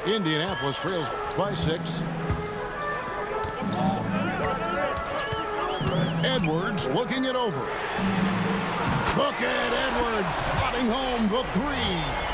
Indianapolis trails by 6. Edwards looking it over. Look at Edwards slotting home the 3.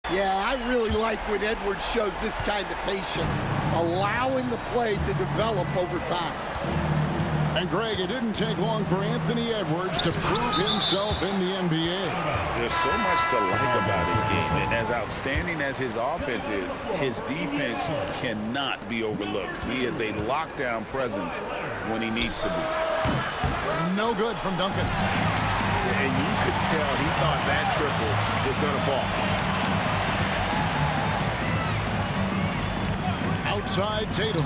Yeah, I really like when Edwards shows this kind of patience, allowing the play to develop over time. And Greg, it didn't take long for Anthony Edwards to prove himself in the NBA. There's so much to like about his game. And as outstanding as his offense is, his defense cannot be overlooked. He is a lockdown presence when he needs to be. No good from Duncan. And you could tell he thought that triple was going to fall. Outside Tatum.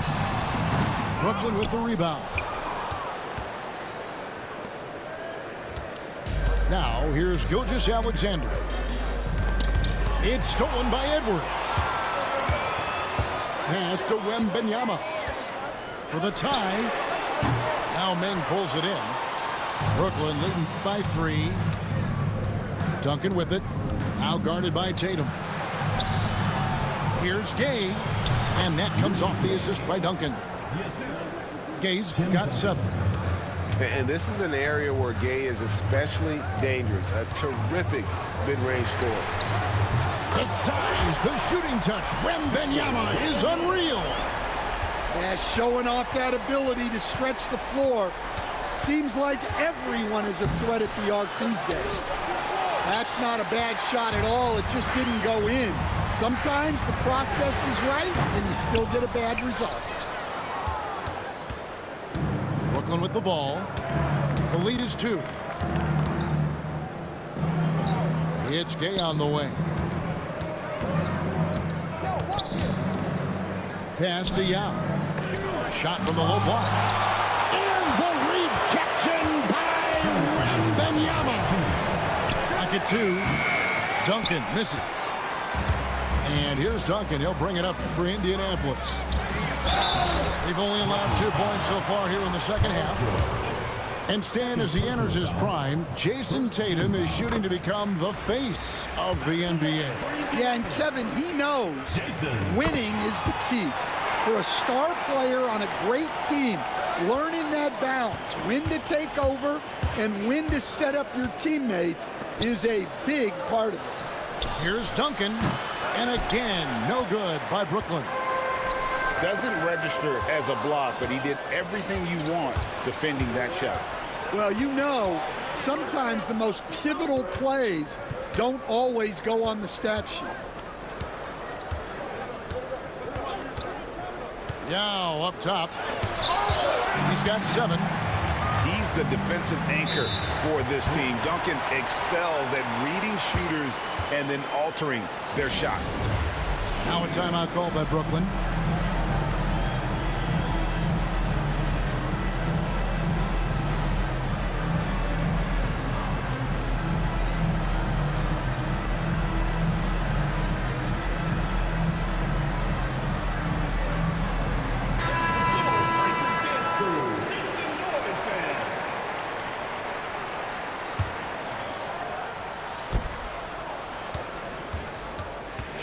Brooklyn with the rebound. Now here's Gilgeous-Alexander. It's stolen by Edwards. Pass to Wembanyama for the tie. Now Meng pulls it in. Brooklyn leading by 3. Duncan with it. Now guarded by Tatum. Here's Gay. And that comes off the assist by Duncan. Gay's got 7. And this is an area where Gay is especially dangerous. A terrific mid-range scorer. The size, the shooting touch. Wembanyama is unreal. Yeah, showing off that ability to stretch the floor. Seems like everyone is a threat at the arc these days. That's not a bad shot at all. It just didn't go in. Sometimes the process is right, and you still get a bad result. Brooklyn with the ball. The lead is 2. It's Gay on the way. Pass to Yao. Shot from the low block. And the rejection by Wembanyama. Back at 2. Duncan misses. And here's Duncan. He'll bring it up for Indianapolis. They've only allowed 2 points so far here in the second half. And Stan, as he enters his prime, Jason Tatum is shooting to become the face of the NBA. Yeah, and Kevin, he knows winning is the key. For a star player on a great team, learning that balance, when to take over and when to set up your teammates is a big part of it. Here's Duncan. And again, no good by Brooklyn. Doesn't register as a block, but he did everything you want defending that shot. Well, you know, sometimes the most pivotal plays don't always go on the stat sheet. Yao up top. He's got 7. He's the defensive anchor for this team. Duncan excels at reading shooters and then altering their shots. Now a timeout called by Brooklyn.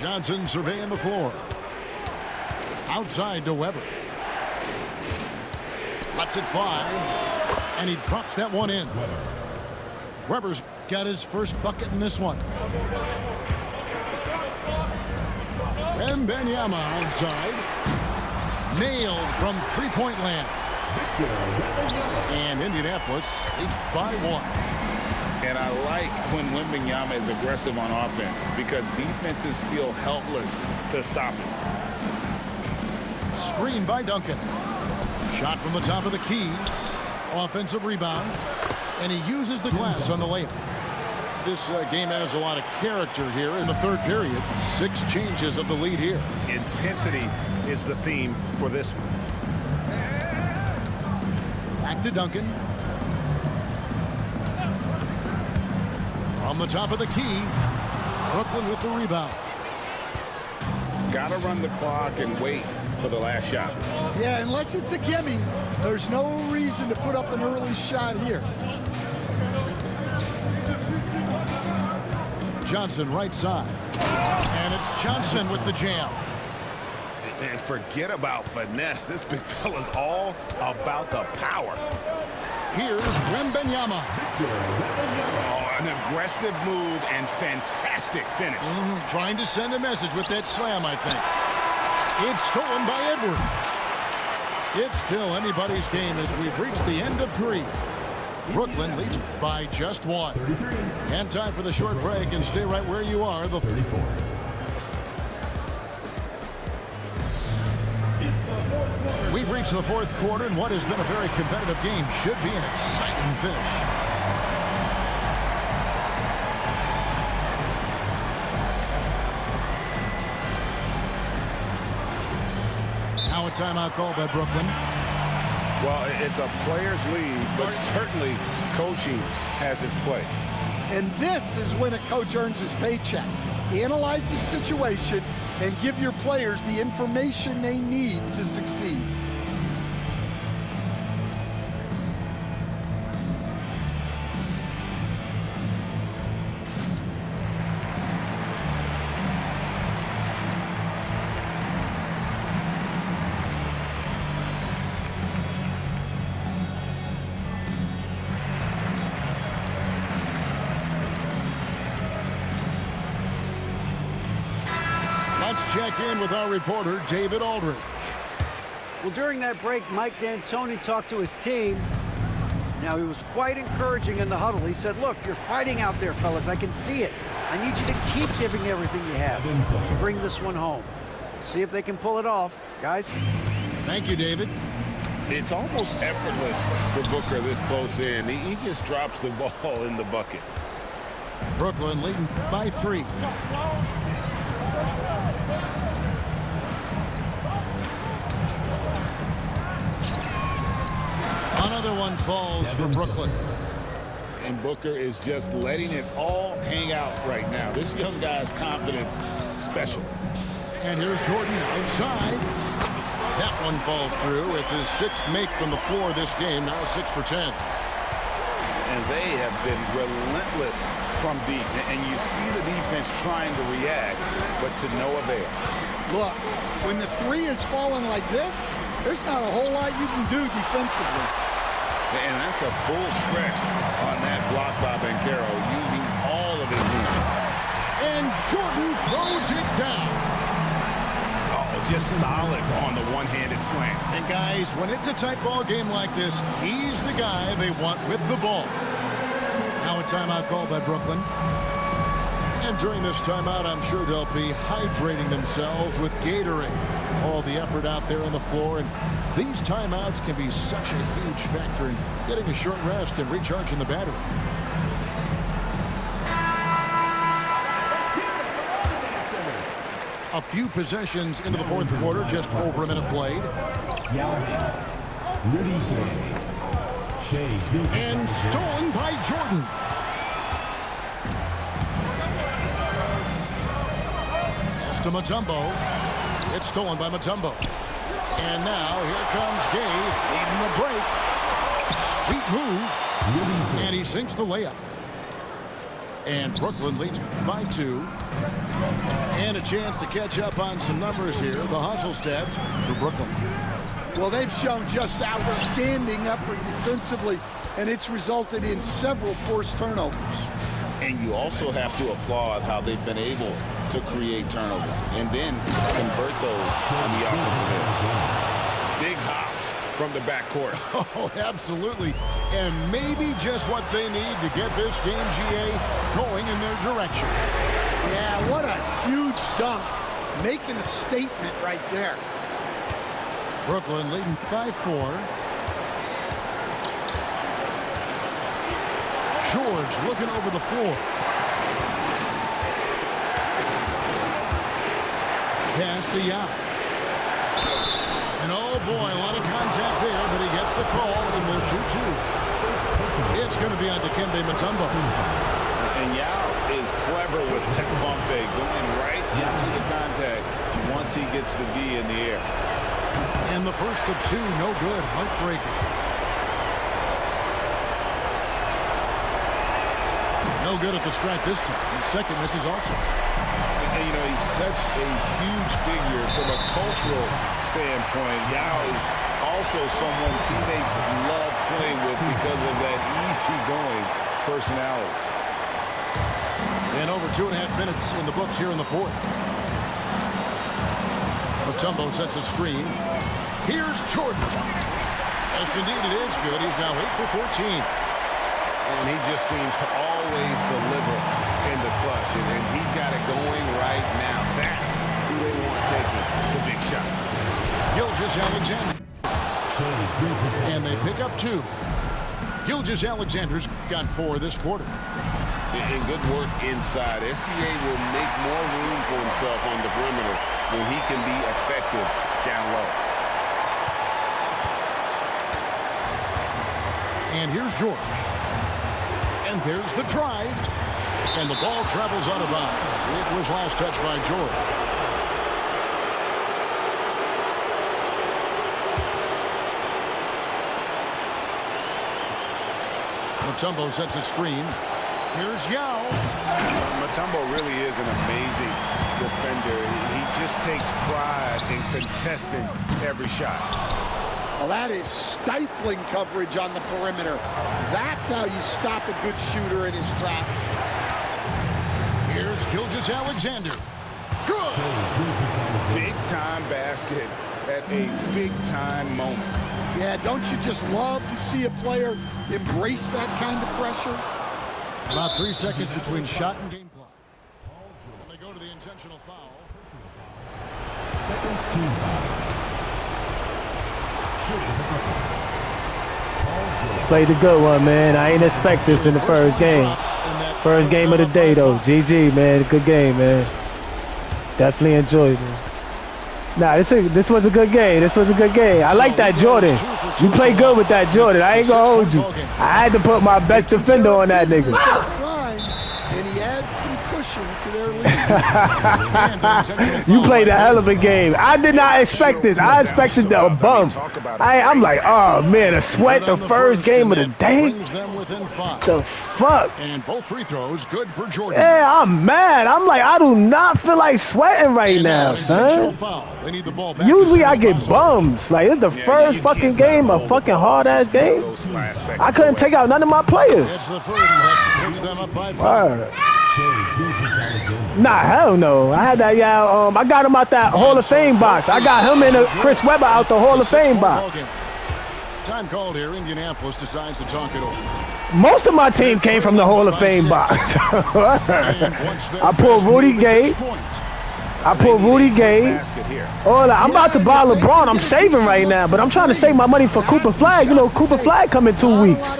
Johnson surveying the floor. Outside to Weber. Lets it fly. And he drops that one in. Weber's got his first bucket in this one. Wembanyama outside. Nailed from three-point land. And Indianapolis leads by 1. And I like when Wembanyama is aggressive on offense because defenses feel helpless to stop him. Screen by Duncan. Shot from the top of the key. Offensive rebound. And he uses the glass on the layup. this game has a lot of character here in the third period. 6 changes of the lead here. Intensity is the theme for this one. Back to Duncan. From the top of the key, Brooklyn with the rebound. Got to run the clock and wait for the last shot. Yeah, unless it's a gimme, there's no reason to put up an early shot here. Johnson right side. And it's Johnson with the jam. And forget about finesse. This big fella's all about the power. Here's Wembanyama. Oh, an aggressive move and fantastic finish. Trying to send a message with that slam, I think. It's stolen by Edwards. It's still anybody's game as we've reached the end of 3. Brooklyn leads by just 1. And time for the short break, and stay right where you are. The 34. We've reached the 4th quarter, and what has been a very competitive game should be an exciting finish. Now a timeout called by Brooklyn. Well, it's a player's lead, but certainly coaching has its place. And this is when a coach earns his paycheck. Analyze the situation and give your players the information they need to succeed. Let's check in with our reporter, David Aldridge. Well, during that break, Mike D'Antoni talked to his team. Now, he was quite encouraging in the huddle. He said, look, you're fighting out there, fellas. I can see it. I need you to keep giving everything you have. Bring this one home. See if they can pull it off. Guys? Thank you, David. It's almost effortless for Booker this close in. He just drops the ball in the bucket. Brooklyn leading by 3. Another one falls for Brooklyn. And Booker is just letting it all hang out right now. This young guy's confidence special. And here's Jordan outside. That one falls through. It's his 6th make from the floor this game. Now 6 for 10. And they have been relentless from deep. And you see the defense trying to react, but to no avail. Look, when the 3 is falling like this, there's not a whole lot you can do defensively. And that's a full stretch on that block by Banchero, using all of his movement. And Jordan throws it down. Oh, just solid on the one-handed slam. And guys, when it's a tight ball game like this, he's the guy they want with the ball. Now a timeout called by Brooklyn. And during this timeout, I'm sure they'll be hydrating themselves with Gatorade. All the effort out there on the floor, and these timeouts can be such a huge factor in getting a short rest and recharging the battery. A few possessions into the 4th quarter, just over a minute played. Rudy Gay. And stolen by Jordan. Pass to Mutombo. It's stolen by Mutombo. And now here comes Gay leading the break. Sweet move. And he sinks the layup. And Brooklyn leads by 2. And a chance to catch up on some numbers here. The hustle stats for Brooklyn. Well, they've shown just outstanding effort defensively, and it's resulted in several forced turnovers. And you also have to applaud how they've been able to create turnovers and then convert those on the offensive end. Big hops from the backcourt. Oh, absolutely. And maybe just what they need to get this game, GA, going in their direction. Yeah, what a huge dunk. Making a statement right there. Brooklyn leading by 4. George looking over the floor. pass to Yao. And oh boy, a lot of contact there, but he gets the call and will shoot two. It's going to be on Dikembe Mutombo. And Yao is clever with that pump fake, going right into the contact once he gets the D in the air. And the first of two, no good, heartbreaking. No good at the strike this time. The second misses also. And, you know, he's such a huge figure from a cultural standpoint. Yao is also someone teammates love playing with because of that easygoing personality. And over 2.5 minutes in the books here in the fourth. Mutombo sets a screen. Here's Jordan. Yes, indeed, it is good. He's now 8 for 14. And he just seems to always deliver in the clutch. And he's got it going right now. That's who they want taking the big shot. Gilgeous-Alexander. And they pick up two. Gilgeous-Alexander's got 4 this quarter. And good work inside. SGA will make more room for himself on the perimeter when he can be effective down low. And here's George. And there's the drive. And the ball travels out of bounds. It was last touched by George. Mutombo sets a screen. Here's Yao. Mutombo really is an amazing defender. He just takes pride in contesting every shot. Well, that is stifling coverage on the perimeter. That's how you stop a good shooter in his tracks. Here's Gilgeous-Alexander. Good. Big-time basket at a big-time moment. Yeah, don't you just love to see a player embrace that kind of pressure? About 3 seconds between shot and game clock. And they go to the intentional foul. Second team foul. Played a good one, man. I ain't expect this in the first game. First game of the day, though. GG, man. Good game, man. Definitely enjoyed it. Nah, this was a good game. This was a good game. I like that Jordan. You play good with that Jordan. I ain't gonna hold you. I had to put my best defender on that nigga. And he adds some cushion to their lead. You played a hell of a game. I did not expect this. I expected a bump. I'm like, oh man, a sweat the first game of the day. The fuck? And both free throws good for Jordan. Yeah, I'm mad. I'm like, I do not feel like sweating right now, son. Usually I get bums. Like, it's the first fucking game, a fucking hard ass game. I couldn't take out none of my players. It's the first that puts them up by 5. Nah, hell no. I had that, yeah. I got him out that Hall of Fame box. I got him and Chris Webber out the Hall of Fame box. Time called here. Indianapolis decides to talk it over. Most of my team came from the Hall of Fame box. I pulled Rudy Gay. I'm about to buy LeBron. I'm saving right now, but I'm trying to save my money for Cooper Flag. You know, Cooper Flag come in 2 weeks.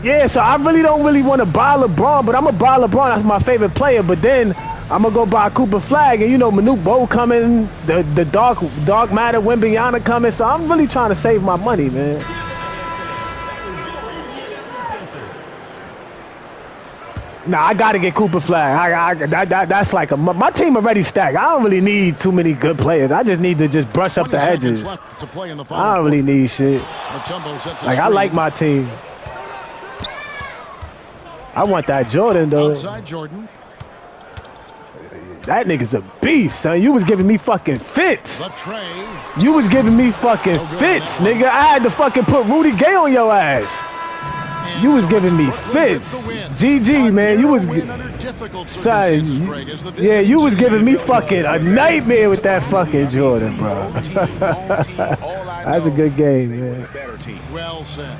Yeah, so I really don't want to buy LeBron, but I'm going to buy LeBron. That's my favorite player. But then I'm going to go buy Cooper Flag. And, you know, Manute Bol coming, the Dark Matter, Wembanyama coming. So I'm really trying to save my money, man. Nah, I got to get Cooper Flag. That's like my team already stacked. I don't really need too many good players. I just need to just brush up the edges. I don't really need shit. Like, I like my team. I want that Jordan, though. Outside Jordan. That nigga's a beast, son. You was giving me fucking fits. You was giving me fucking fits, nigga. I had to fucking put Rudy Gay on your ass. You was giving me fits. GG, man. You was, son. Yeah, you was giving me fucking a nightmare with that fucking Jordan, bro. That's a good game, man. Well said.